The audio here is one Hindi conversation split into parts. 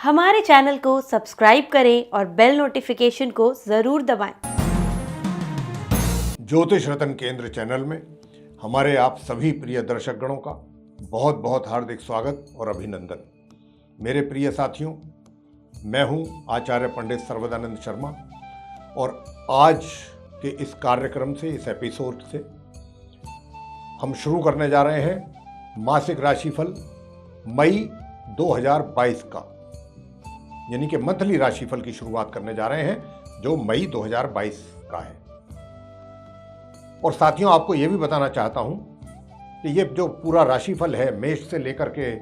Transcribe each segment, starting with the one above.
हमारे चैनल को सब्सक्राइब करें और बेल नोटिफिकेशन को ज़रूर दबाएं। ज्योतिष रत्न केंद्र चैनल में हमारे आप सभी प्रिय दर्शकगणों का बहुत बहुत हार्दिक स्वागत और अभिनंदन। मेरे प्रिय साथियों, मैं हूं आचार्य पंडित सर्वदानंद शर्मा और आज के इस कार्यक्रम से, इस एपिसोड से हम शुरू करने जा रहे हैं मासिक राशिफल मई 2022 का, यानी कि मंथली राशिफल की शुरुआत करने जा रहे हैं जो मई 2022 का है। और साथियों, आपको यह भी बताना चाहता हूं कि ये जो पूरा राशिफल है मेष से लेकर के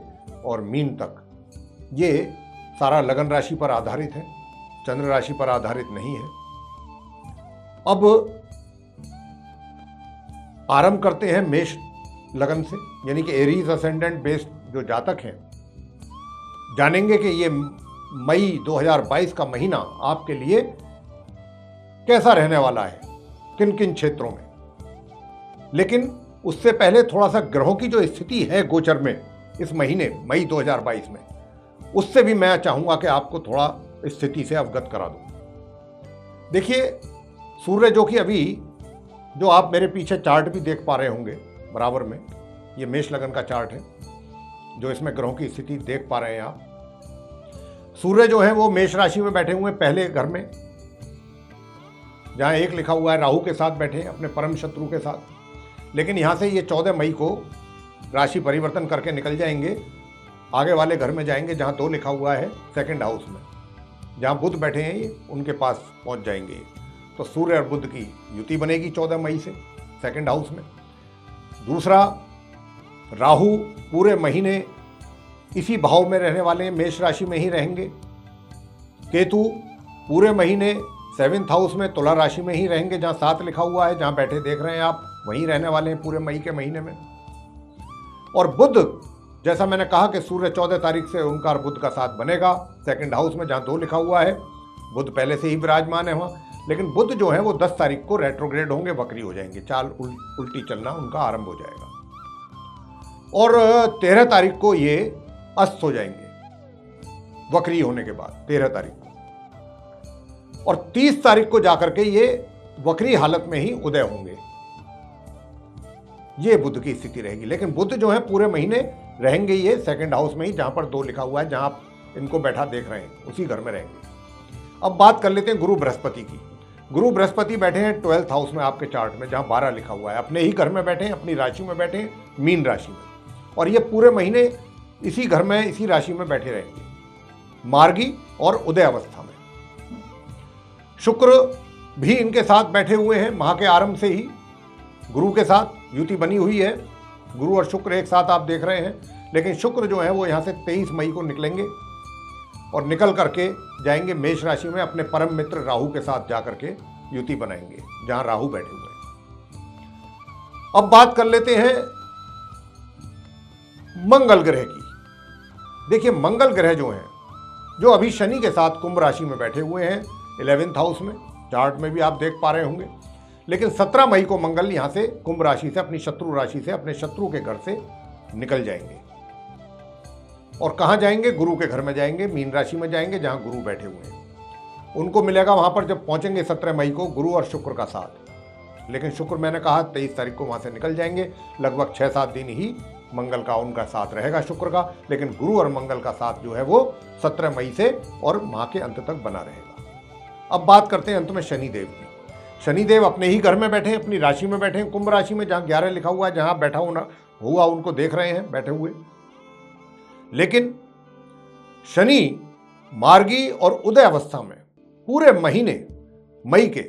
और मीन तक, ये सारा लगन राशि पर आधारित है, चंद्र राशि पर आधारित नहीं है। अब आरंभ करते हैं मेष लगन से, यानी कि एरीज असेंडेंट बेस्ड जो जातक हैं, जानेंगे कि ये मई 2022 का महीना आपके लिए कैसा रहने वाला है, किन किन क्षेत्रों में। लेकिन उससे पहले थोड़ा सा ग्रहों की जो स्थिति है गोचर में इस महीने मई 2022 में, उससे भी मैं चाहूंगा कि आपको थोड़ा स्थिति से अवगत करा दूं। देखिए, सूर्य जो कि अभी जो आप मेरे पीछे चार्ट भी देख पा रहे होंगे बराबर में, ये मेष लगन का चार्ट है जो इसमें ग्रहों की स्थिति देख पा रहे हैं आप। सूर्य जो है वो मेष राशि में बैठे हुए पहले घर में, जहां एक लिखा हुआ है राहु के साथ बैठे हैं, अपने परम शत्रु के साथ। लेकिन यहां से ये 14 मई को राशि परिवर्तन करके निकल जाएंगे, आगे वाले घर में जाएंगे जहां 2 लिखा हुआ है सेकंड हाउस में, जहां बुध बैठे हैं ये उनके पास पहुंच जाएंगे। तो सूर्य और बुध की युति बनेगी 14 मई से सेकंड हाउस में। दूसरा, राहु पूरे महीने इसी भाव में रहने वाले हैं, मेष राशि में ही रहेंगे। केतु पूरे महीने 7th हाउस में तुला राशि में ही रहेंगे, जहां 7 लिखा हुआ है, जहां बैठे देख रहे हैं आप, वहीं रहने वाले हैं पूरे मई के महीने में। और बुध, जैसा मैंने कहा कि सूर्य 14 तारीख से उनका बुध का साथ बनेगा सेकंड हाउस में, जहां 2 लिखा हुआ है। बुध पहले से ही विराजमान है वहां, लेकिन बुध जो है वो 10 तारीख को रेट्रोग्रेड होंगे, वक्री हो जाएंगे, चाल उल्टी चलना उनका आरंभ हो जाएगा। और 13 तारीख को ये अस्त हो जाएंगे वक्री होने के बाद, 13 तारीख को। और 30 तारीख को जाकर के ये वक्री हालत में ही उदय होंगे। ये बुध की स्थिति रहेगी। लेकिन बुध जो है पूरे महीने रहेंगे ये सेकंड हाउस में ही, जहां पर 2 लिखा हुआ है, जहां आप इनको बैठा देख रहे हैं, उसी घर में रहेंगे। अब बात कर लेते हैं गुरु बृहस्पति की। गुरु बृहस्पति बैठे हैं 12th हाउस में आपके चार्ट में, जहां 12 लिखा हुआ है, अपने ही घर में बैठे हैं, अपनी राशि में बैठे हैं, मीन राशि में। और ये पूरे महीने इसी घर में, इसी राशि में बैठे रहेंगे, मार्गी और उदय अवस्था में। शुक्र भी इनके साथ बैठे हुए हैं, माह के आरंभ से ही गुरु के साथ युति बनी हुई है। गुरु और शुक्र एक साथ आप देख रहे हैं। लेकिन शुक्र जो है वो यहाँ से 23 मई को निकलेंगे और निकल करके जाएंगे मेष राशि में, अपने परम मित्र राहु के साथ जाकर के युति बनाएंगे, जहां राहु बैठे हुए हैं। अब बात कर लेते हैं मंगल ग्रह की। देखिए, मंगल ग्रह जो हैं, जो अभी शनि के साथ कुंभ राशि में बैठे हुए हैं 11th हाउस में, चार्ट में भी आप देख पा रहे होंगे। लेकिन 17 मई को मंगल यहां से कुंभ राशि से, अपनी शत्रु राशि से, अपने शत्रु के घर से निकल जाएंगे। और कहां जाएंगे? गुरु के घर में जाएंगे, मीन राशि में जाएंगे, जहां गुरु बैठे हुए हैं। उनको मिलेगा वहां पर, जब पहुंचेंगे 17 मई को, गुरु और शुक्र का साथ। लेकिन शुक्र मैंने कहा 23 तारीख को वहां से निकल जाएंगे, लगभग 6-7 दिन ही मंगल का उनका साथ रहेगा, शुक्र का। लेकिन गुरु और मंगल का साथ जो है वो 17 मई से और माह के अंत तक बना रहेगा। अब बात करते हैं अंत में शनिदेव की। शनिदेव अपने ही घर में बैठे हैं, अपनी राशि में बैठे हैं, कुंभ राशि में, जहां 11 लिखा हुआ है, जहां बैठा हुआ उनको देख रहे हैं बैठे हुए। लेकिन शनि मार्गी और उदय अवस्था में पूरे महीने मई के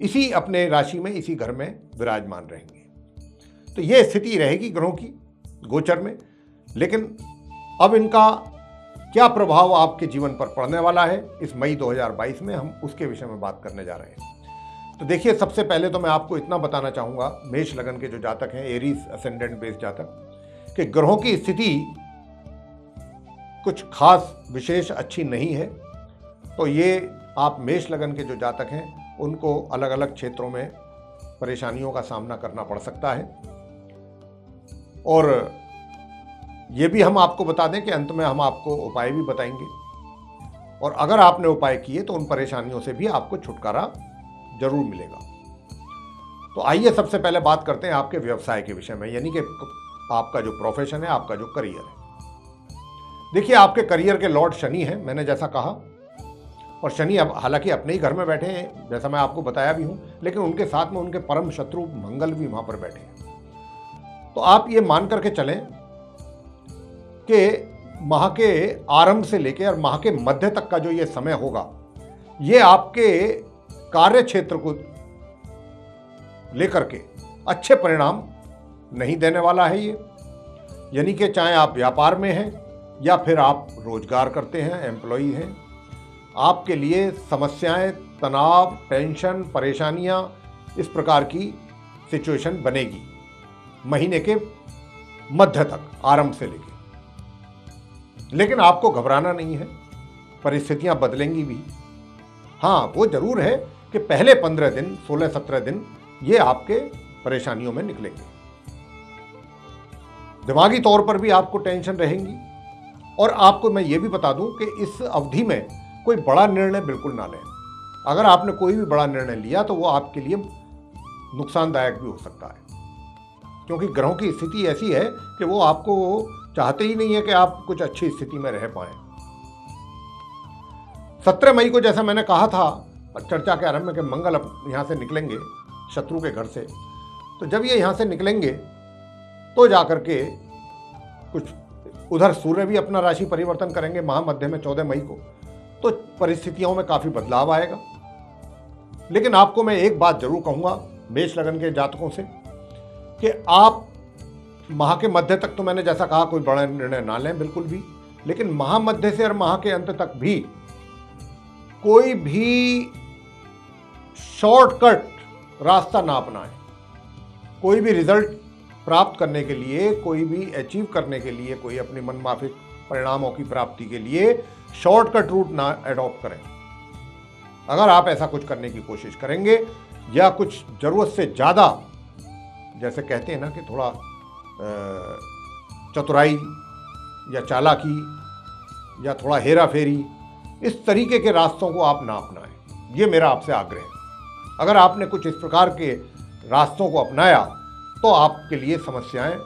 इसी अपने राशि में, इसी घर में विराजमान रहेंगे। तो यह स्थिति रहेगी ग्रहों की गोचर में। लेकिन अब इनका क्या प्रभाव आपके जीवन पर पड़ने वाला है इस मई 2022 में, हम उसके विषय में बात करने जा रहे हैं। तो देखिए, सबसे पहले तो मैं आपको इतना बताना चाहूंगा, मेष लगन के जो जातक हैं, एरीज असेंडेंट बेस्ड जातक, कि ग्रहों की स्थिति कुछ खास विशेष अच्छी नहीं है। तो ये आप मेष लगन के जो जातक हैं उनको अलग अलग क्षेत्रों में परेशानियों का सामना करना पड़ सकता है। और ये भी हम आपको बता दें कि अंत में हम आपको उपाय भी बताएंगे और अगर आपने उपाय किए तो उन परेशानियों से भी आपको छुटकारा जरूर मिलेगा। तो आइए सबसे पहले बात करते हैं आपके व्यवसाय के विषय में, यानी कि आपका जो प्रोफेशन है, आपका जो करियर है। देखिए, आपके करियर के लॉर्ड शनि हैं, मैंने जैसा कहा, और शनि अब हालांकि अपने ही घर में बैठे हैं, जैसा मैं आपको बताया भी हूं, लेकिन उनके साथ में उनके परम शत्रु मंगल भी वहां पर बैठे हैं। तो आप ये मान करके चलें कि माह के आरंभ से लेकर और माह के मध्य तक का जो ये समय होगा, ये आपके कार्य क्षेत्र को लेकर के अच्छे परिणाम नहीं देने वाला है ये। यानी कि चाहे आप व्यापार में हैं या फिर आप रोजगार करते हैं, एम्प्लॉई हैं, आपके लिए समस्याएं, तनाव, टेंशन, परेशानियां, इस प्रकार की सिचुएशन बनेगी महीने के मध्य तक, आरंभ से लेकर। लेकिन आपको घबराना नहीं है, परिस्थितियां बदलेंगी भी। हाँ, वो जरूर है कि पहले 15 दिन, 16-17 दिन ये आपके परेशानियों में निकलेंगे। दिमागी तौर पर भी आपको टेंशन रहेंगी। और आपको मैं ये भी बता दूं कि इस अवधि में कोई बड़ा निर्णय बिल्कुल ना लें। अगर आपने कोई भी बड़ा निर्णय लिया तो वो आपके लिए नुकसानदायक भी हो सकता है, क्योंकि ग्रहों की स्थिति ऐसी है कि वो आपको चाहते ही नहीं है कि आप कुछ अच्छी स्थिति में रह पाएं। 17 मई को जैसा मैंने कहा था चर्चा के आरंभ में कि मंगल अब यहां से निकलेंगे शत्रु के घर से। तो जब ये यहां से निकलेंगे तो जाकर के कुछ उधर सूर्य भी अपना राशि परिवर्तन करेंगे महामध्य में 14 मई को, तो परिस्थितियों में काफी बदलाव आएगा। लेकिन आपको मैं एक बात जरूर कहूंगा मेष लगन के जातकों से कि आप माह के मध्य तक, तो मैंने जैसा कहा, कोई बड़ा निर्णय ना लें बिल्कुल भी, लेकिन माह मध्य से और माह के अंत तक भी कोई भी शॉर्टकट रास्ता ना अपनाएं। कोई भी रिजल्ट प्राप्त करने के लिए, कोई भी अचीव करने के लिए, कोई अपनी मनमाफिक परिणामों की प्राप्ति के लिए शॉर्टकट रूट ना अडॉप्ट करें। अगर आप ऐसा कुछ करने की कोशिश करेंगे या कुछ जरूरत से ज्यादा, जैसे कहते हैं ना कि थोड़ा चतुराई या चालाकी या थोड़ा हेरा फेरी, इस तरीके के रास्तों को आप ना अपनाएं, ये मेरा आपसे आग्रह है। अगर आपने कुछ इस प्रकार के रास्तों को अपनाया तो आपके लिए समस्याएं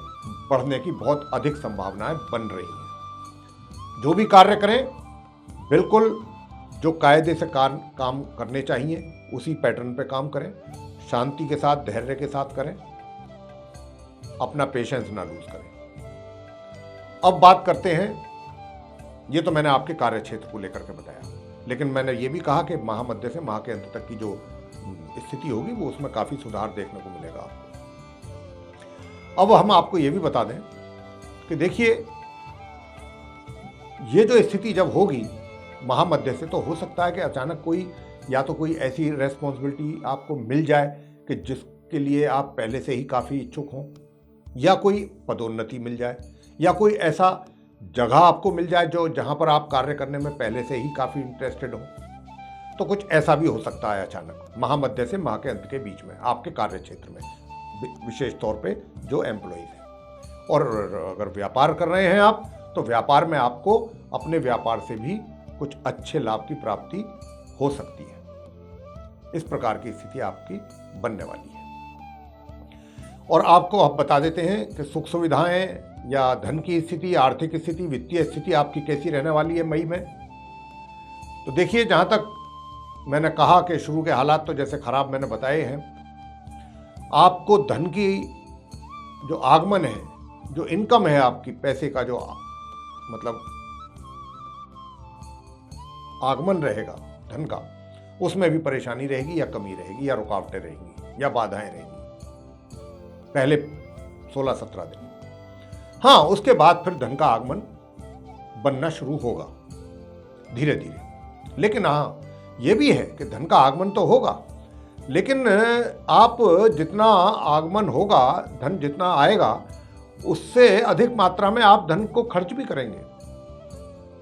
बढ़ने की बहुत अधिक संभावनाएं बन रही हैं। जो भी कार्य करें, बिल्कुल जो कायदे से काम करने चाहिए उसी पैटर्न पे काम करें, शांति के साथ, धैर्य के साथ करें, अपना पेशेंस ना लूज करें। अब बात करते हैं, ये तो मैंने आपके कार्य क्षेत्र को लेकर के बताया, लेकिन मैंने ये भी कहा कि माह मध्य से माह के अंत तक की जो स्थिति होगी वो उसमें काफी सुधार देखने को मिलेगा आपको। अब हम आपको ये भी बता दें कि देखिए, ये जो स्थिति जब होगी महामध्य से, तो हो सकता है कि अचानक कोई या तो कोई ऐसी रेस्पॉन्सिबिलिटी आपको मिल जाए कि जिसके लिए आप पहले से ही काफ़ी इच्छुक हों, या कोई पदोन्नति मिल जाए, या कोई ऐसा जगह आपको मिल जाए जो जहां पर आप कार्य करने में पहले से ही काफ़ी इंटरेस्टेड हो। तो कुछ ऐसा भी हो सकता है अचानक महामध्य से माह के अंत के बीच में आपके कार्य क्षेत्र में, विशेष तौर पे जो एम्प्लॉइज हैं। और अगर व्यापार कर रहे हैं आप, तो व्यापार में आपको अपने व्यापार से भी कुछ अच्छे लाभ की प्राप्ति हो सकती है। इस प्रकार की स्थिति आपकी बनने वाली है। और आपको अब बता देते हैं कि सुख सुविधाएं या धन की स्थिति, आर्थिक स्थिति, वित्तीय स्थिति आपकी कैसी रहने वाली है मई में। तो देखिए, जहां तक मैंने कहा कि शुरू के हालात तो जैसे खराब मैंने बताए हैं, आपको धन की जो आगमन है, जो इनकम है आपकी, पैसे का जो मतलब आगमन रहेगा धन का, उसमें भी परेशानी रहेगी या कमी रहेगी या रुकावटें रहेंगी या बाधाएं रहेंगी पहले 16-17 दिन। हाँ, उसके बाद फिर धन का आगमन बनना शुरू होगा धीरे धीरे। लेकिन हाँ, ये भी है कि धन का आगमन तो होगा, लेकिन आप जितना आगमन होगा, धन जितना आएगा, उससे अधिक मात्रा में आप धन को खर्च भी करेंगे।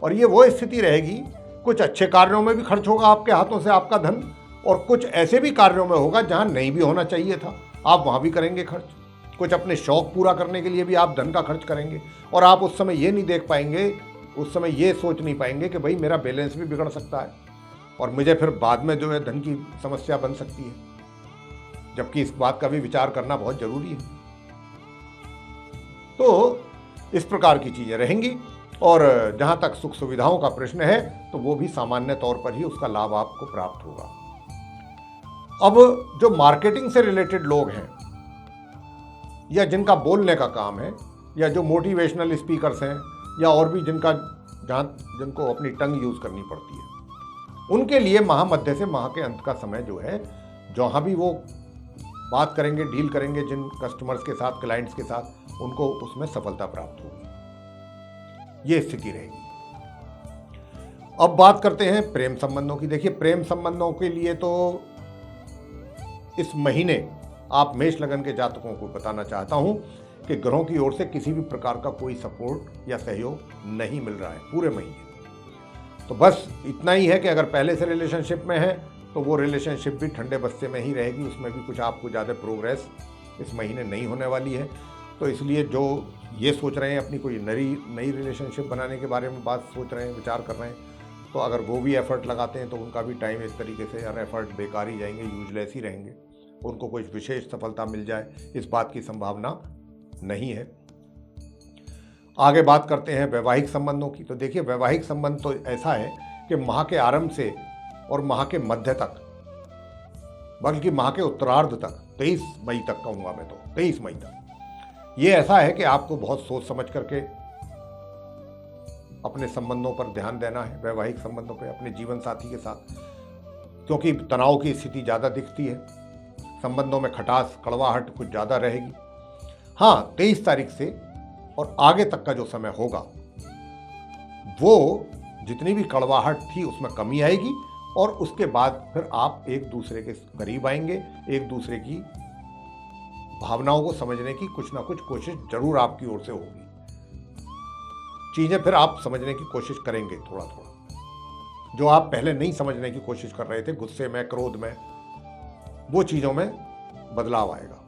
और ये वो स्थिति रहेगी, कुछ अच्छे कार्यों में भी खर्च होगा आपके हाथों से आपका धन, और कुछ ऐसे भी कार्यों में होगा जहां नहीं भी होना चाहिए था, आप वहां भी करेंगे खर्च। कुछ अपने शौक पूरा करने के लिए भी आप धन का खर्च करेंगे, और आप उस समय ये नहीं देख पाएंगे उस समय ये सोच नहीं पाएंगे कि भाई मेरा बैलेंस भी बिगड़ सकता है और मुझे फिर बाद में जो है धन की समस्या बन सकती है, जबकि इस बात का भी विचार करना बहुत जरूरी है। तो इस प्रकार की चीजें रहेंगी और जहां तक सुख सुविधाओं का प्रश्न है तो वो भी सामान्य तौर पर ही उसका लाभ आपको प्राप्त होगा। अब जो मार्केटिंग से रिलेटेड लोग हैं या जिनका बोलने का काम है या जो मोटिवेशनल स्पीकर्स हैं या और भी जिनको अपनी टंग यूज करनी पड़ती है, उनके लिए माह मध्य से माह के अंत का समय जो है, जहां भी वो बात करेंगे, डील करेंगे जिन कस्टमर्स के साथ, क्लाइंट्स के साथ, उनको उसमें सफलता प्राप्त होगी। ये स्थिति रहेगी। अब बात करते हैं प्रेम संबंधों की। देखिए, प्रेम संबंधों के लिए तो इस महीने आप मेष लगन के जातकों को बताना चाहता हूं कि ग्रहों की ओर से किसी भी प्रकार का कोई सपोर्ट या सहयोग नहीं मिल रहा है पूरे महीने। तो बस इतना ही है कि अगर पहले से रिलेशनशिप में है तो वो रिलेशनशिप भी ठंडे बस्ते में ही रहेगी, उसमें भी कुछ आपको ज़्यादा प्रोग्रेस इस महीने नहीं होने वाली है। तो इसलिए जो ये सोच रहे हैं अपनी कोई नई रिलेशनशिप बनाने के बारे में बात सोच रहे हैं, विचार कर रहे हैं, तो अगर वो भी एफर्ट लगाते हैं तो उनका भी टाइम इस तरीके से यार एफर्ट बेकार ही जाएंगे, यूजलेस ही रहेंगे। उनको कोई विशेष सफलता मिल जाए इस बात की संभावना नहीं है। आगे बात करते हैं वैवाहिक संबंधों की। तो देखिए, वैवाहिक संबंध तो ऐसा है कि माह के आरंभ से और माह के मध्य तक, बल्कि माह के उत्तरार्ध तक, 23 मई तक कहूँगा मैं तो, 23 मई तक, ये ऐसा है कि आपको बहुत सोच समझ करके अपने संबंधों पर ध्यान देना है, वैवाहिक संबंधों पे, अपने जीवन साथी के साथ, क्योंकि तनाव की स्थिति ज़्यादा दिखती है, संबंधों में खटास, कड़वाहट कुछ ज़्यादा रहेगी। हाँ, 23 तारीख से और आगे तक का जो समय होगा वो जितनी भी कड़वाहट थी उसमें कमी आएगी और उसके बाद फिर आप एक दूसरे के करीब आएंगे, एक दूसरे की भावनाओं को समझने की कुछ ना कुछ कोशिश जरूर आपकी ओर से होगी। चीजें फिर आप समझने की कोशिश करेंगे थोड़ा थोड़ा, जो आप पहले नहीं समझने की कोशिश कर रहे थे, गुस्से में, क्रोध में, वो चीजों में बदलाव आएगा,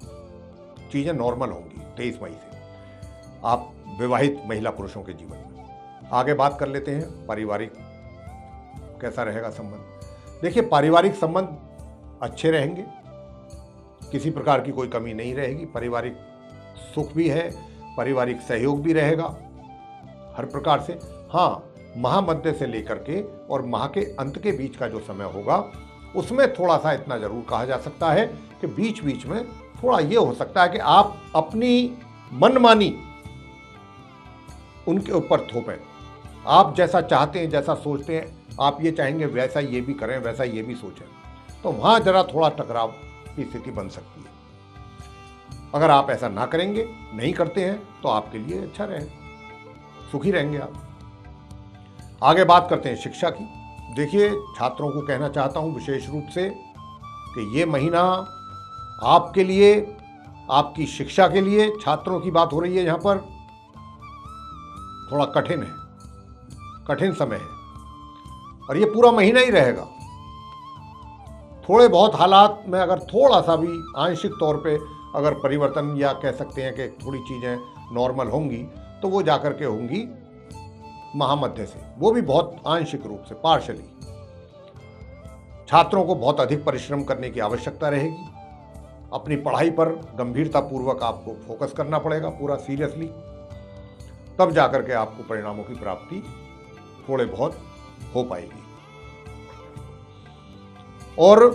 चीजें नॉर्मल होंगी 23 मई से आप विवाहित महिला पुरुषों के जीवन में। आगे बात कर लेते हैं पारिवारिक कैसा रहेगा संबंध। देखिए, पारिवारिक संबंध अच्छे रहेंगे, किसी प्रकार की कोई कमी नहीं रहेगी, पारिवारिक सुख भी है, पारिवारिक सहयोग भी रहेगा हर प्रकार से। हाँ, माह मध्य से लेकर के और माह के अंत के बीच का जो समय होगा उसमें थोड़ा सा इतना जरूर कहा जा सकता है कि बीच बीच में थोड़ा ये हो सकता है कि आप अपनी मनमानी उनके ऊपर थोपें। आप जैसा चाहते हैं, जैसा सोचते हैं, आप ये चाहेंगे वैसा ये भी करें, वैसा ये भी सोचें, तो वहाँ जरा थोड़ा टकराव की स्थिति बन सकती है। अगर आप ऐसा ना करेंगे, नहीं करते हैं, तो आपके लिए अच्छा रहेगा, सुखी रहेंगे आप। आगे बात करते हैं शिक्षा की। देखिए, छात्रों को कहना चाहता हूँ विशेष रूप से कि ये महीना आपके लिए, आपकी शिक्षा के लिए, छात्रों की बात हो रही है यहाँ पर, थोड़ा कठिन है, कठिन समय है और ये पूरा महीना ही रहेगा। थोड़े बहुत हालात में अगर थोड़ा सा भी आंशिक तौर पे अगर परिवर्तन या कह सकते हैं कि थोड़ी चीज़ें नॉर्मल होंगी तो वो जाकर के होंगी महामध्य से, वो भी बहुत आंशिक रूप से, पार्शली। छात्रों को बहुत अधिक परिश्रम करने की आवश्यकता रहेगी, अपनी पढ़ाई पर गंभीरतापूर्वक आपको फोकस करना पड़ेगा पूरा सीरियसली, तब जाकर के आपको परिणामों की प्राप्ति थोड़े बहुत हो पाएगी। और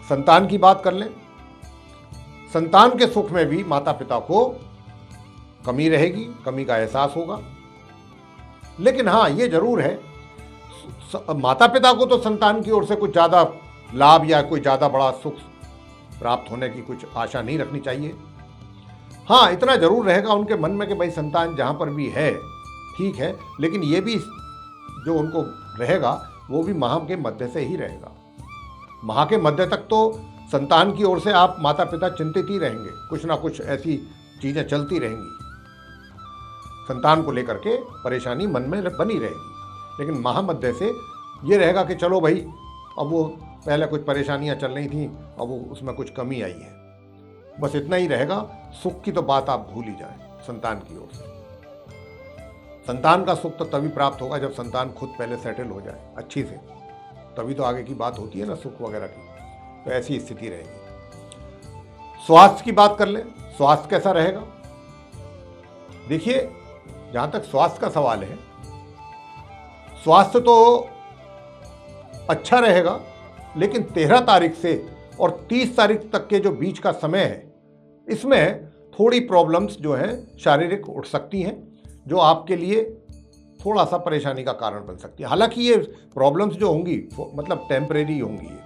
संतान की बात कर लें, संतान के सुख में भी माता पिता को कमी रहेगी, कमी का एहसास होगा। लेकिन हाँ, ये जरूर है, माता पिता को तो संतान की ओर से कुछ ज़्यादा लाभ या कोई ज़्यादा बड़ा सुख प्राप्त होने की कुछ आशा नहीं रखनी चाहिए। हाँ, इतना जरूर रहेगा उनके मन में कि भाई संतान जहाँ पर भी है ठीक है, लेकिन ये भी जो उनको रहेगा वो भी माह के मध्य से ही रहेगा। माह के मध्य तक तो संतान की ओर से आप माता पिता चिंतित ही रहेंगे, कुछ ना कुछ ऐसी चीज़ें चलती रहेंगी, संतान को लेकर के परेशानी मन में बनी रहेगी। लेकिन माह मध्य से ये रहेगा कि चलो भाई, अब वो पहले कुछ परेशानियां चल रही थी, अब वो उसमें कुछ कमी आई है, बस इतना ही रहेगा। सुख की तो बात आप भूल ही जाएं संतान की ओर से। संतान का सुख तो तभी प्राप्त होगा जब संतान खुद पहले सेटल हो जाए अच्छी से, तभी तो आगे की बात होती है ना सुख वगैरह की। तो ऐसी स्थिति रहेगी। स्वास्थ्य की बात कर लें, स्वास्थ्य कैसा रहेगा? देखिए, जहां तक स्वास्थ्य का सवाल है, स्वास्थ्य तो अच्छा रहेगा, लेकिन 13 तारीख से और 30 तारीख तक के जो बीच का समय है, इसमें थोड़ी प्रॉब्लम्स जो हैं शारीरिक उठ सकती हैं, जो आपके लिए थोड़ा सा परेशानी का कारण बन सकती है। हालांकि ये प्रॉब्लम्स जो होंगी मतलब टेम्परेरी होंगी। ये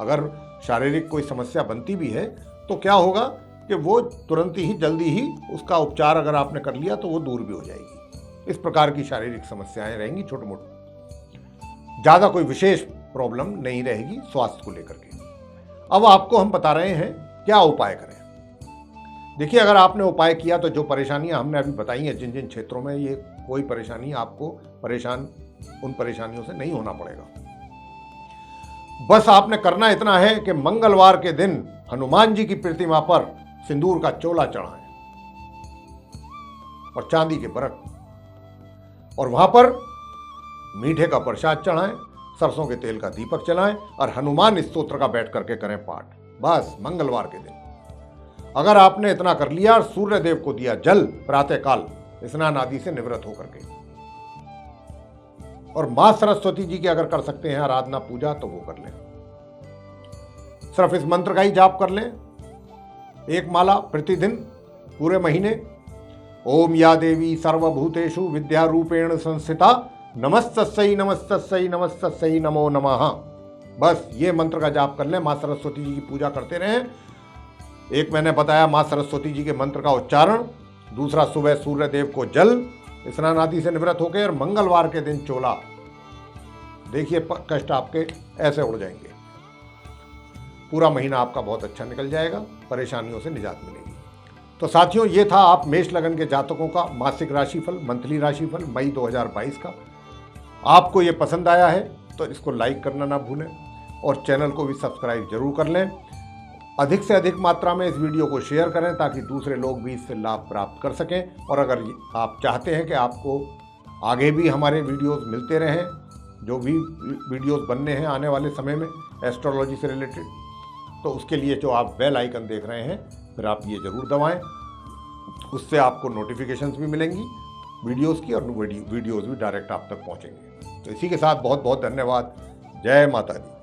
अगर शारीरिक कोई समस्या बनती भी है तो क्या होगा कि वो तुरंत ही जल्दी ही उसका उपचार अगर आपने कर लिया तो वो दूर भी हो जाएगी। इस प्रकार की शारीरिक समस्याएं रहेंगी छोटी मोटी, ज़्यादा कोई विशेष प्रॉब्लम नहीं रहेगी स्वास्थ्य को लेकर के। अब आपको हम बता रहे हैं क्या उपाय करें। देखिए, अगर आपने उपाय किया तो जो परेशानियां हमने अभी बताई हैं, जिन जिन क्षेत्रों में ये कोई परेशानी, आपको उन परेशानियों से नहीं होना पड़ेगा। बस आपने करना इतना है कि मंगलवार के दिन हनुमान जी की प्रतिमा पर सिंदूर का चोला चढ़ाएं और चांदी के बरत, और वहां पर मीठे का प्रसाद चढ़ाएं, सरसों के तेल का दीपक जलाएं और हनुमान स्तोत्र का बैठ करके करें पाठ। बस मंगलवार के दिन अगर आपने इतना कर लिया और सूर्य देव को दिया जल प्रातःकाल स्नान आदि से निवृत्त होकर के, और मां सरस्वती जी की अगर कर सकते हैं आराधना पूजा तो वो कर लें। सिर्फ इस मंत्र का ही जाप कर लें, एक माला प्रतिदिन पूरे महीने। ओम या देवी सर्वभूतेषु विद्या रूपेण संस्थिता नमस्तस्यै नमस्तस्यै नमस्तस्यै नमो नमः। बस ये मंत्र का जाप कर लें, मां सरस्वती जी की पूजा करते रहें। एक मैंने बताया मां सरस्वती जी के मंत्र का उच्चारण, दूसरा सुबह सूर्य देव को जल स्नान आदि से निवृत्त होकर, और मंगलवार के दिन चोला। देखिए, कष्ट आपके ऐसे उड़ जाएंगे। पूरा महीना आपका बहुत अच्छा निकल जाएगा, परेशानियों से निजात मिलेगी। तो साथियों, ये था आप मेष लगन के जातकों का मासिक राशिफल, मंथली राशिफल मई 2022 का। आपको ये पसंद आया है तो इसको लाइक करना ना भूलें और चैनल को भी सब्सक्राइब जरूर कर लें। अधिक से अधिक मात्रा में इस वीडियो को शेयर करें ताकि दूसरे लोग भी इससे लाभ प्राप्त कर सकें। और अगर आप चाहते हैं कि आपको आगे भी हमारे वीडियोस मिलते रहें, जो भी वीडियोस बनने हैं आने वाले समय में एस्ट्रोलॉजी से रिलेटेड, तो उसके लिए जो आप बेल आइकन देख रहे हैं फिर आप ये ज़रूर दबाएं। उससे आपको नोटिफिकेशंस भी मिलेंगी वीडियोस की, और वीडियोस भी डायरेक्ट आप तक पहुंचेंगे। तो इसी के साथ बहुत बहुत धन्यवाद। जय माता दी।